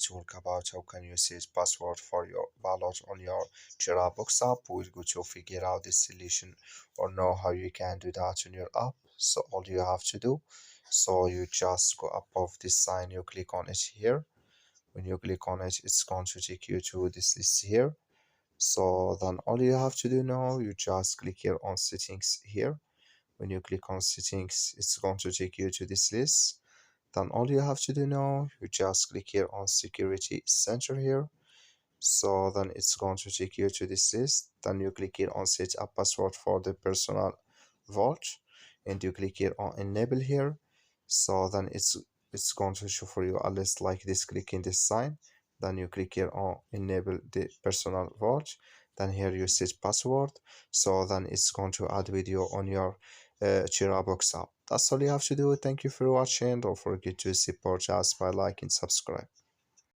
talk about how can you set password for your wallet on your TeraBox app. We're going to figure out this solution or know how you can do that on your app. So all you have to do, so you just go above this sign, you click on it here. When you click on it, it's going to take you to this list here. So then all you have to do now, you just click here on settings here. When you click on settings, it's going to take you to this list. Then all you have to do now, you just click here on security center here. So then it's going to take you to this list. Then you click here on set a password for the personal vault, and you click here on enable here. So then it's going to show for you a list like this. Click in this sign, then you click here on enable the personal vault. Then here you set password. So then it's going to add video on your TeraBox app. That's all you have to do. Thank you for watching. Don't forget to support us by liking, subscribe.